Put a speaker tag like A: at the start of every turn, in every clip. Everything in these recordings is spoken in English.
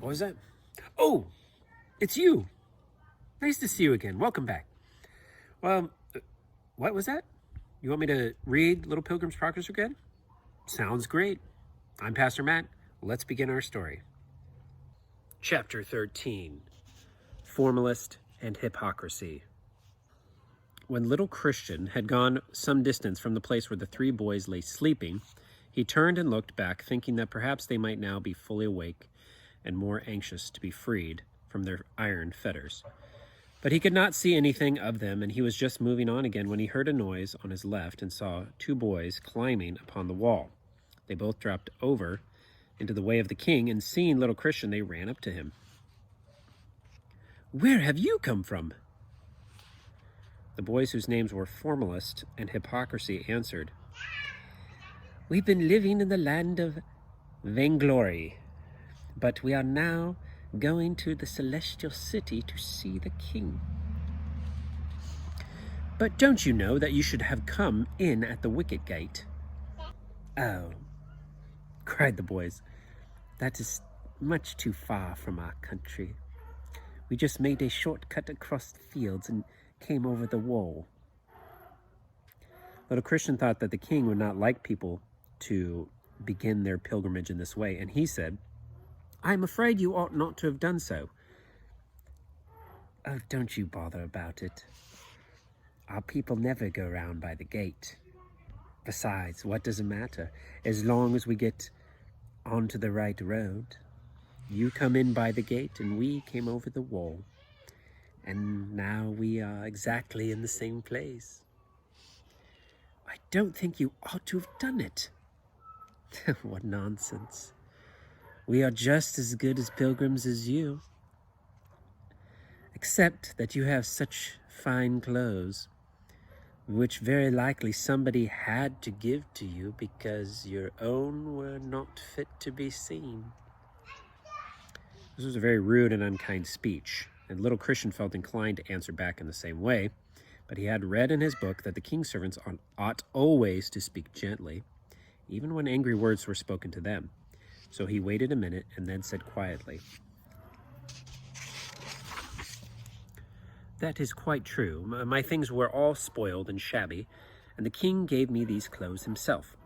A: What was that? Oh, it's you. Nice to see you again. Welcome back. Well, what was that? You want me to read Little Pilgrim's Progress again? Sounds great. I'm Pastor Matt. Let's begin our story. Chapter 13, Formalist and Hypocrisy. When little Christian had gone some distance from the place where the three boys lay sleeping, he turned and looked back, thinking that perhaps they might now be fully awake and more anxious to be freed from their iron fetters. But he could not see anything of them, and he was just moving on again when he heard a noise on his left and saw two boys climbing upon the wall. They both dropped over into the way of the king, and seeing little Christian, they ran up to him. "Where have you come from?" The boys, whose names were Formalist and Hypocrisy, answered, "We've been living in the land of vainglory, but we are now going to the celestial city to see the king." "But don't you know that you should have come in at the wicket gate?" "Oh," cried the boys, "that is much too far from our country. We just made a shortcut across the fields and came over the wall." Little Christian thought that the king would not like people to begin their pilgrimage in this way, and he said, "I'm afraid you ought not to have done so." "Oh, don't you bother about it. Our people never go round by the gate. Besides, what does it matter, as long as we get onto the right road? You come in by the gate, and we came over the wall. And now we are exactly in the same place." "I don't think you ought to have done it." "What nonsense. We are just as good as pilgrims as you, except that you have such fine clothes, which very likely somebody had to give to you because your own were not fit to be seen." This was a very rude and unkind speech, and little Christian felt inclined to answer back in the same way, but he had read in his book that the king's servants ought always to speak gently, even when angry words were spoken to them. So he waited a minute and then said quietly, "That is quite true. My things were all spoiled and shabby, and the king gave me these clothes himself.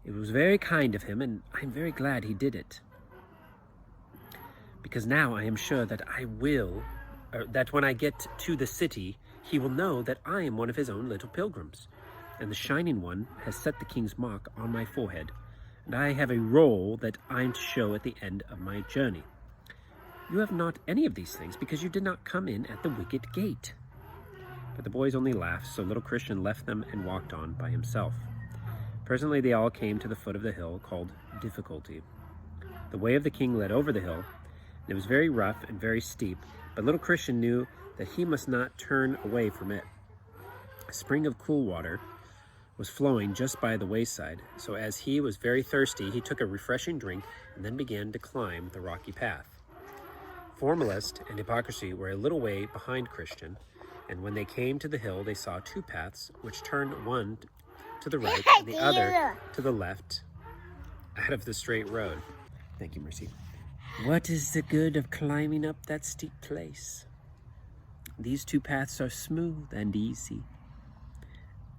A: It was very kind of him, and I am very glad he did it. Because now I am sure that that when I get to the city, he will know that I am one of his own little pilgrims, and the Shining One has set the king's mark on my forehead, and I have a roll that I'm to show at the end of my journey. You have not any of these things because you did not come in at the wicket gate." But the boys only laughed, so little Christian left them and walked on by himself. Presently they all came to the foot of the hill called Difficulty. The way of the king led over the hill, and it was very rough and very steep, but little Christian knew that he must not turn away from it. A spring of cool water was flowing just by the wayside, so as he was very thirsty, he took a refreshing drink and then began to climb the rocky path. Formalist and Hypocrisy were a little way behind Christian, and when they came to the hill, they saw two paths which turned one to the right and the other to the left out of the straight road. Thank you, Mercy. "What is the good of climbing up that steep place? These two paths are smooth and easy,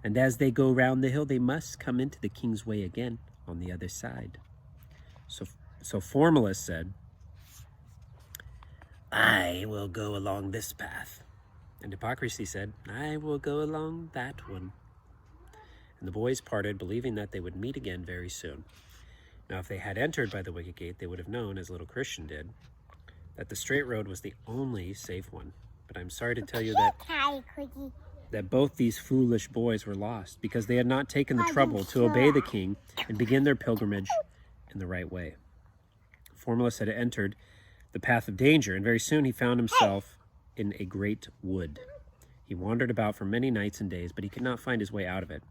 A: and as they go round the hill, they must come into the king's way again on the other side." So Formalist said, "I will go along this path." And Hypocrisy said, "I will go along that one." And the boys parted, believing that they would meet again very soon. Now, if they had entered by the wicket gate, they would have known, as little Christian did, that the straight road was the only safe one. But I'm sorry to tell you that both these foolish boys were lost because they had not taken the trouble to obey the king and begin their pilgrimage in the right way. Formalist had entered the path of danger, and very soon he found himself in a great wood. He wandered about for many nights and days, but he could not find his way out of it,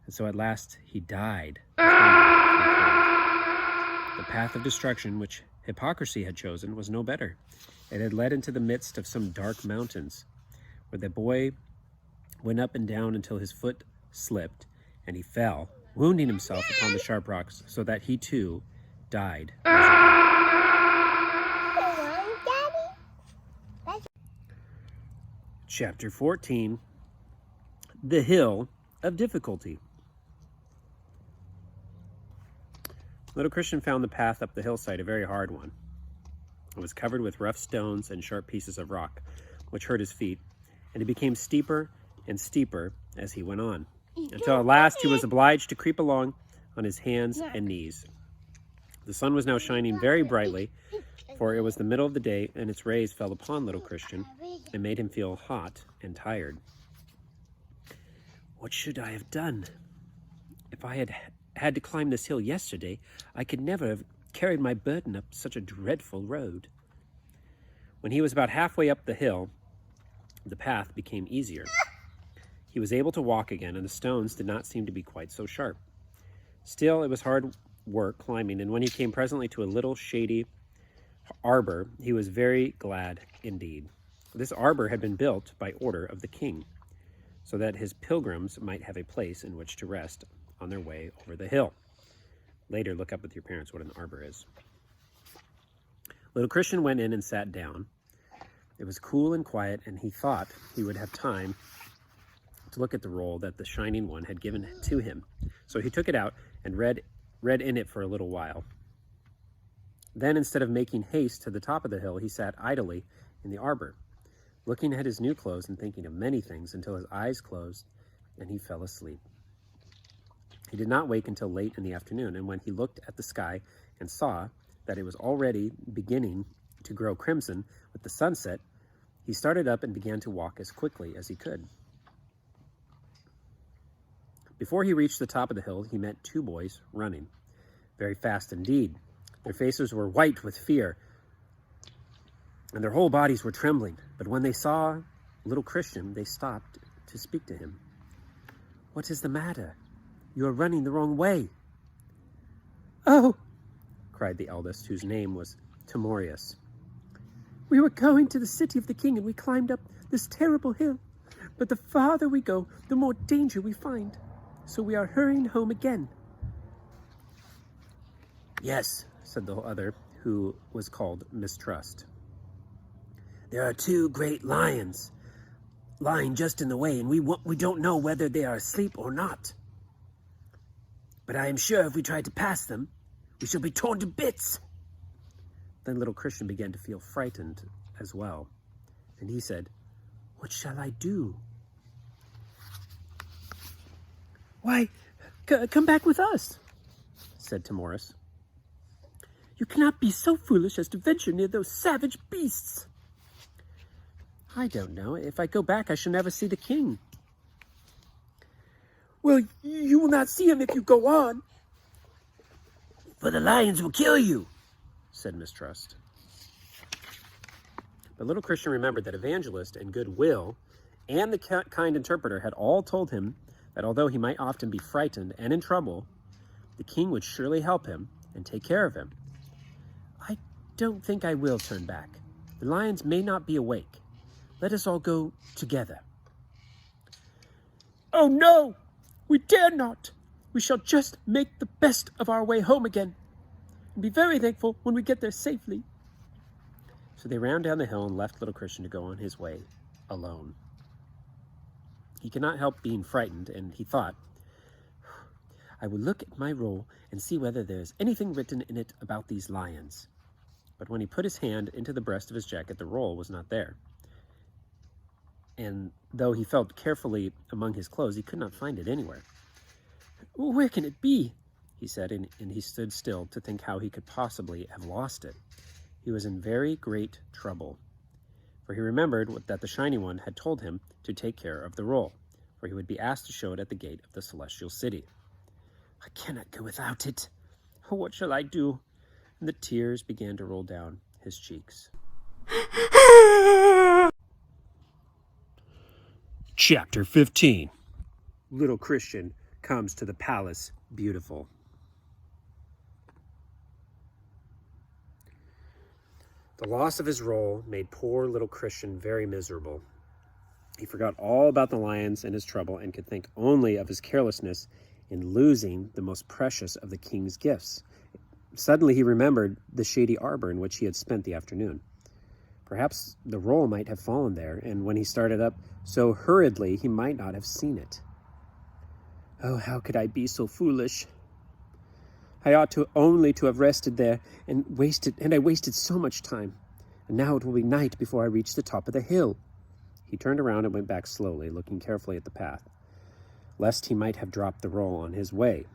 A: and so at last he died of hunger and cold. The path of destruction which Hypocrisy had chosen was no better. It had led into the midst of some dark mountains, where the boy went up and down until his foot slipped, and he fell, wounding himself upon the sharp rocks, so that he too died miserably. Chapter 14, The Hill of Difficulty. Little Christian found the path up the hillside a very hard one. It was covered with rough stones and sharp pieces of rock, which hurt his feet, and it became steeper and steeper as he went on, until at last he was obliged to creep along on his hands and knees. The sun was now shining very brightly, for it was the middle of the day, and its rays fell upon Little Christian and made him feel hot and tired. What should I have done? If I had to climb this hill yesterday, I could never have carried my burden up such a dreadful road. When he was about halfway up the hill, the path became easier. He was able to walk again, and the stones did not seem to be quite so sharp. Still, it was hard work climbing, and when he came presently to a little shady arbor, he was very glad indeed. This arbor had been built by order of the king, so that his pilgrims might have a place in which to rest on their way over the hill. Later, look up with your parents what an arbor is. Little Christian went in and sat down. It was cool and quiet, and he thought he would have time to look at the roll that the Shining One had given to him. So he took it out and read in it for a little while. Then, instead of making haste to the top of the hill, he sat idly in the arbor, looking at his new clothes and thinking of many things until his eyes closed and he fell asleep. He did not wake until late in the afternoon, and when he looked at the sky and saw that it was already beginning to grow crimson with the sunset, he started up and began to walk as quickly as he could. Before he reached the top of the hill, he met two boys running, very fast indeed. Their faces were white with fear, and their whole bodies were trembling. But when they saw Little Christian, they stopped to speak to him. "What is the matter? You are running the wrong way." "Oh," cried the eldest, whose name was Timorius. "We were going to the city of the king, and we climbed up this terrible hill. But the farther we go, the more danger we find. So we are hurrying home again." "Yes," said the other, who was called Mistrust. "There are two great lions lying just in the way, and we don't know whether they are asleep or not. But I am sure if we try to pass them, we shall be torn to bits." Then Little Christian began to feel frightened as well, and he said, "What shall I do?" "Why, come back with us," said Timorus. "You cannot be so foolish as to venture near those savage beasts." "I don't know. If I go back, I shall never see the king." "Well, you will not see him if you go on." "For the lions will kill you," said Mistrust. But Little Christian remembered that Evangelist and Goodwill and the kind interpreter had all told him that although he might often be frightened and in trouble, the king would surely help him and take care of him. "I don't think I will turn back. The lions may not be awake. Let us all go together." "Oh no, we dare not. We shall just make the best of our way home again, and be very thankful when we get there safely." So they ran down the hill and left Little Christian to go on his way alone. He could not help being frightened, and he thought, "I will look at my roll and see whether there is anything written in it about these lions." But when he put his hand into the breast of his jacket, the roll was not there. And though he felt carefully among his clothes, he could not find it anywhere. "Where can it be?" he said, and he stood still to think how he could possibly have lost it. He was in very great trouble, for he remembered that the Shining One had told him to take care of the roll, for he would be asked to show it at the gate of the celestial city. "I cannot go without it. Oh, what shall I do?" And the tears began to roll down his cheeks. Chapter 15. Little Christian comes to the palace beautiful. The loss of his roll made poor Little Christian very miserable. He forgot all about the lions and his trouble and could think only of his carelessness in losing the most precious of the king's gifts. Suddenly he remembered the shady arbor in which he had spent the afternoon. Perhaps the roll might have fallen there, and when he started up so hurriedly, he might not have seen it. Oh, how could I be so foolish? I ought only to have rested there, and I wasted so much time. And now it will be night before I reach the top of the hill. He turned around and went back slowly, looking carefully at the path, lest he might have dropped the roll on his way.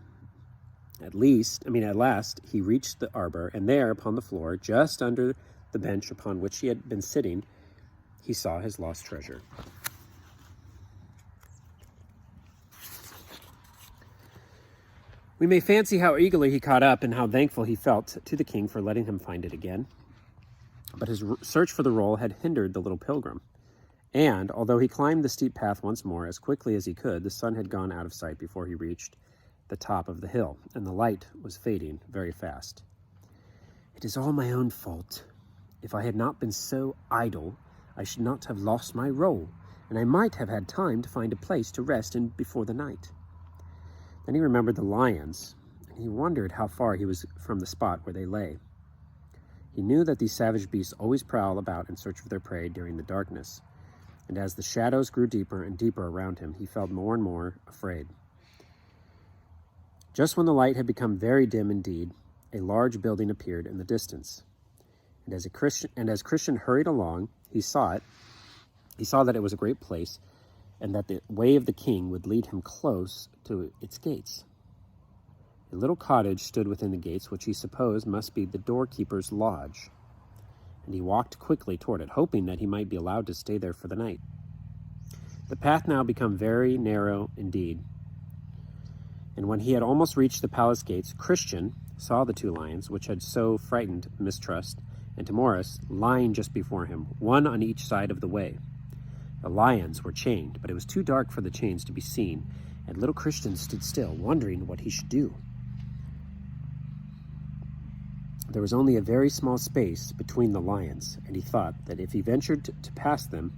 A: At last, he reached the arbor, and there, upon the floor, just under the bench upon which he had been sitting, he saw his lost treasure. We may fancy how eagerly he caught up and how thankful he felt to the king for letting him find it again. But his search for the roll had hindered the little pilgrim. And, although he climbed the steep path once more as quickly as he could, the sun had gone out of sight before he reached the top of the hill, and the light was fading very fast. It is all my own fault. If I had not been so idle, I should not have lost my roll, and I might have had time to find a place to rest in before the night. Then he remembered the lions, and he wondered how far he was from the spot where they lay. He knew that these savage beasts always prowl about in search of their prey during the darkness, and as the shadows grew deeper and deeper around him, he felt more and more afraid. Just when the light had become very dim indeed, a large building appeared in the distance. And as Christian hurried along, he saw that it was a great place, and that the way of the king would lead him close to its gates. A little cottage stood within the gates, which he supposed must be the doorkeeper's lodge, and he walked quickly toward it, hoping that he might be allowed to stay there for the night. The path now became very narrow indeed, and when he had almost reached the palace gates, Christian saw the two lions, which had so frightened Mistrust and Timoris, lying just before him, one on each side of the way. The lions were chained, but it was too dark for the chains to be seen, and little Christian stood still, wondering what he should do. There was only a very small space between the lions, and he thought that if he ventured to pass them,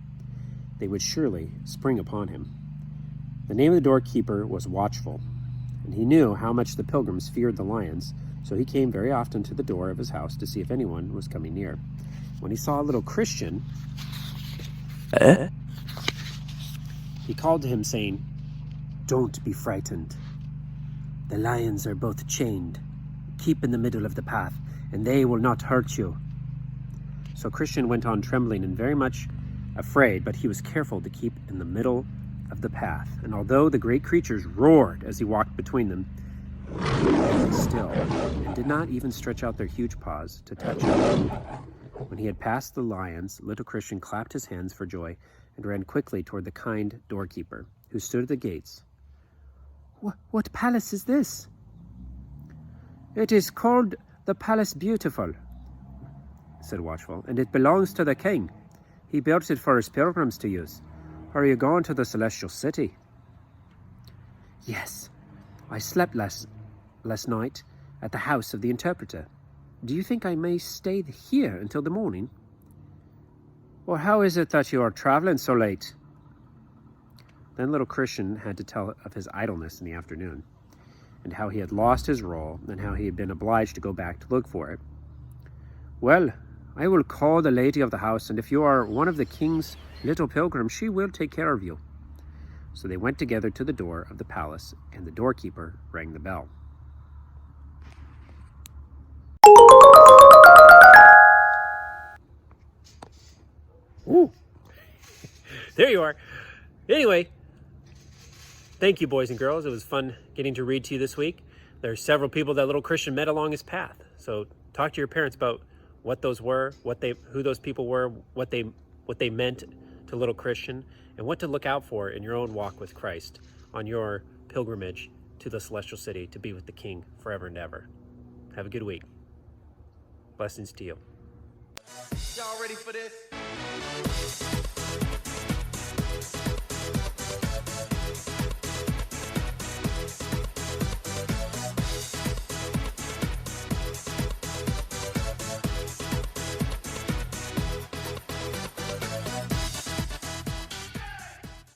A: they would surely spring upon him. The name of the doorkeeper was Watchful, and he knew how much the pilgrims feared the lions, so he came very often to the door of his house to see if anyone was coming near. When he saw little Christian, he called to him, saying, "Don't be frightened. The lions are both chained. Keep in the middle of the path, and they will not hurt you." So Christian went on trembling and very much afraid, but he was careful to keep in the middle of the path. And although the great creatures roared as he walked between them, they lay still and did not even stretch out their huge paws to touch him. When he had passed the lions, little Christian clapped his hands for joy and ran quickly toward the kind doorkeeper, who stood at the gates. What palace is this?" "It is called the Palace Beautiful," said Watchful, "and it belongs to the king. He built it for his pilgrims to use. Are you going to the celestial city?" "Yes, I slept last night at the house of the interpreter. Do you think I may stay here until the morning?" "Well, how is it that you are traveling so late?" Then little Christian had to tell of his idleness in the afternoon, and how he had lost his roll, and how he had been obliged to go back to look for it. "Well, I will call the lady of the house, and if you are one of the king's little pilgrims, she will take care of you." So they went together to the door of the palace, and the doorkeeper rang the bell. Ooh. There you are. Anyway, thank you, boys and girls. It was fun getting to read to you this week. There are several people that little Christian met along his path. So talk to your parents about what those were, who those people were, what they meant to little Christian, and what to look out for in your own walk with Christ on your pilgrimage to the celestial city to be with the King forever and ever. Have a good week. Blessings to you. Y'all ready for this?